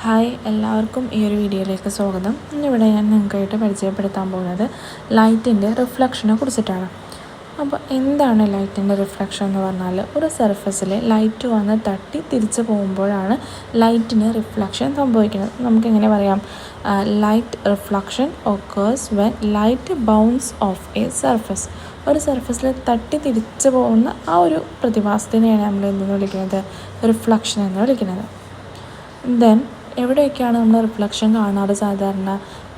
Hi എല്ലാവർക്കും ഈ ഒരു വീഡിയോയിലേക്ക് സ്വാഗതം. ഇന്നിവിടെ ഞാൻ നിങ്ങൾക്കായിട്ട് പരിചയപ്പെടുത്താൻ പോകുന്നത് ലൈറ്റിൻ്റെ റിഫ്ലക്ഷനെ കുറിച്ചിട്ടാണ്. അപ്പോൾ എന്താണ് ലൈറ്റിൻ്റെ റിഫ്ലക്ഷൻ എന്ന് പറഞ്ഞാൽ, ഒരു സർഫസിൽ ലൈറ്റ് വന്ന് തട്ടി തിരിച്ചു പോകുമ്പോഴാണ് ലൈറ്റിന് റിഫ്ലക്ഷൻ സംഭവിക്കുന്നത്. നമുക്കെങ്ങനെ പറയാം? Light reflection occurs when light bounce of A surface. ഒരു സർഫസിൽ തട്ടി തിരിച്ചു പോകുന്ന ആ ഒരു പ്രതിഭാസത്തിനെയാണ് നമ്മൾ എന്തെന്ന് വിളിക്കുന്നത്? റിഫ്ലക്ഷൻ എന്ന് വിളിക്കുന്നത്. ദെൻ എവിടെയൊക്കെയാണ് നമ്മൾ റിഫ്ലക്ഷൻ കാണാറ്? സാധാരണ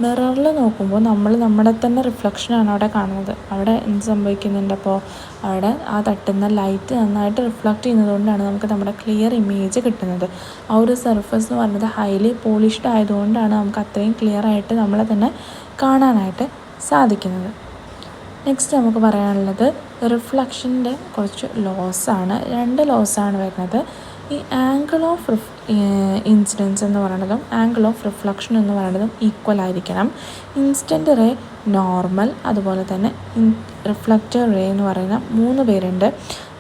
മിററിൽ നോക്കുമ്പോൾ നമ്മൾ നമ്മുടെ തന്നെ റിഫ്ലക്ഷനാണ് അവിടെ കാണുന്നത്. അവിടെ എന്ത് സംഭവിക്കുന്നുണ്ട്? അപ്പോൾ അവിടെ ആ തട്ടുന്ന ലൈറ്റ് നന്നായിട്ട് റിഫ്ലക്റ്റ് ചെയ്യുന്നതുകൊണ്ടാണ് നമുക്ക് നമ്മുടെ ക്ലിയർ ഇമേജ് കിട്ടുന്നത്. ആ ഒരു സർഫസ് എന്ന് പറയുന്നത് ഹൈലി പോളിഷ്ഡ് ആയതുകൊണ്ടാണ് നമുക്ക് അത്രയും ക്ലിയർ ആയിട്ട് നമ്മളെ തന്നെ കാണാനായിട്ട് സാധിക്കുന്നത്. നെക്സ്റ്റ് നമുക്ക് പറയാനുള്ളത് റിഫ്ലക്ഷൻ്റെ കുറച്ച് ലോസാണ്. 2 ലോസാണ് വരുന്നത്. ഈ ആംഗിൾ ഓഫ് ഇൻസിഡൻസ് എന്ന് പറയുന്നതും ആംഗിൾ ഓഫ് റിഫ്ലക്ഷൻ എന്ന് പറയുന്നതും ഈക്വൽ ആയിരിക്കണം. ഇൻസ്റ്റൻറ്റ് റേ, നോർമൽ, അതുപോലെ തന്നെ റിഫ്ലക്റ്റർ റേ എന്ന് പറയുന്ന 3 പേരുണ്ട്.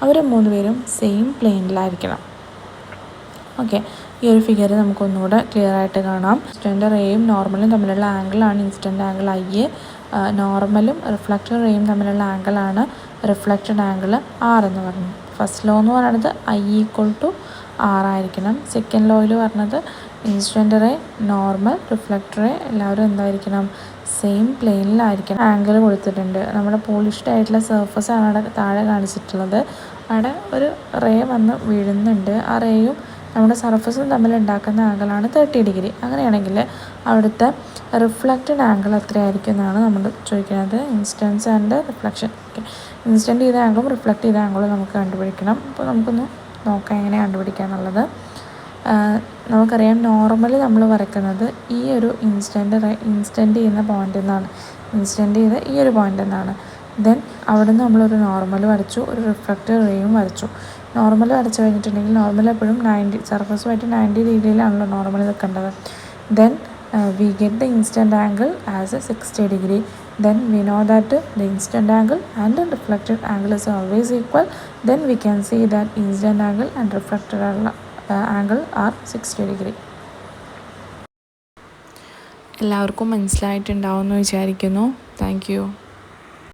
അവർ 3 പേരും സെയിം പ്ലെയിനിലായിരിക്കണം. ഓക്കെ, ഈ ഒരു ഫിഗർ നമുക്കൊന്നുകൂടെ ക്ലിയർ ആയിട്ട് കാണാം. ഇൻസ്റ്റൻറ്റ് റേയും നോർമലും തമ്മിലുള്ള ആംഗിളാണ് ഇൻസ്റ്റൻറ്റ് ആംഗിൾ I. നോർമലും റിഫ്ലക്റ്റർ റേയും തമ്മിലുള്ള ആംഗിളാണ് റിഫ്ലക്റ്റഡ് ആംഗിൾ R എന്ന് പറയുന്നത്. ഫസ്റ്റ് ലോ എന്ന് പറയുന്നത് I = R ആയിരിക്കണം. സെക്കൻഡ് ലോയിൽ പറഞ്ഞത് incident ray, normal, reflector ray എല്ലാവരും എന്തായിരിക്കണം? സെയിം പ്ലെയിനിലായിരിക്കണം. ആംഗിൾ കൊടുത്തിട്ടുണ്ട്. നമ്മുടെ പോളിഷ്ഡ് ആയിട്ടുള്ള സർഫസ് ആണ് അവിടെ താഴെ കാണിച്ചിട്ടുള്ളത്. അവിടെ ഒരു റേ വന്ന് വീഴുന്നുണ്ട്. ആ റേയും നമ്മുടെ സർഫസും തമ്മിൽ ഉണ്ടാക്കുന്ന ആംഗിളാണ് 30 ഡിഗ്രി. അങ്ങനെയാണെങ്കിൽ അവിടുത്തെ റിഫ്ലക്റ്റഡ് ആംഗിൾ എത്രയായിരിക്കും എന്നാണ് നമ്മൾ ചോദിക്കുന്നത്. Instance and reflection. Okay, instant ചെയ്ത ആംഗിളും റിഫ്ലക്റ്റ് ചെയ്ത ആംഗിളും നമുക്ക് കണ്ടുപിടിക്കണം. അപ്പോൾ നമുക്കൊന്ന് നോക്കാം എങ്ങനെ കണ്ടുപിടിക്കുക എന്നുള്ളത്. നമുക്കറിയാം, നോർമൽ നമ്മൾ വരയ്ക്കുന്നത് ഈ ഒരു ഇൻസ്റ്റൻറ്റ് ചെയ്യുന്ന പോയിൻ്റിൽ നിന്നാണ്. ഇൻസ്റ്റൻറ്റ് ചെയ്ത ഈ ഒരു പോയിൻ്റിൽ നിന്നാണ്. ദെൻ അവിടെ നിന്ന് നമ്മളൊരു നോർമൽ വരച്ചു, ഒരു റിഫ്ലക്റ്റർ റേയും വരച്ചു. നോർമൽ വരച്ച് കഴിഞ്ഞിട്ടുണ്ടെങ്കിൽ നോർമൽ എപ്പോഴും 90 സർഫസുമായിട്ട് 90 ഡിഗ്രിയിലാണല്ലോ നോർമൽ നിൽക്കേണ്ടത്. Then we get the instant angle as a 60 degree. Then we know that the instant angle and the reflected angle is always equal. Then we can see that instant angle and reflected angle are 60 degree. എല്ലാവർക്കും മനസ്സിലായിട്ടുണ്ടാവുമെന്ന് വിചാരിക്കുന്നു. Thank you.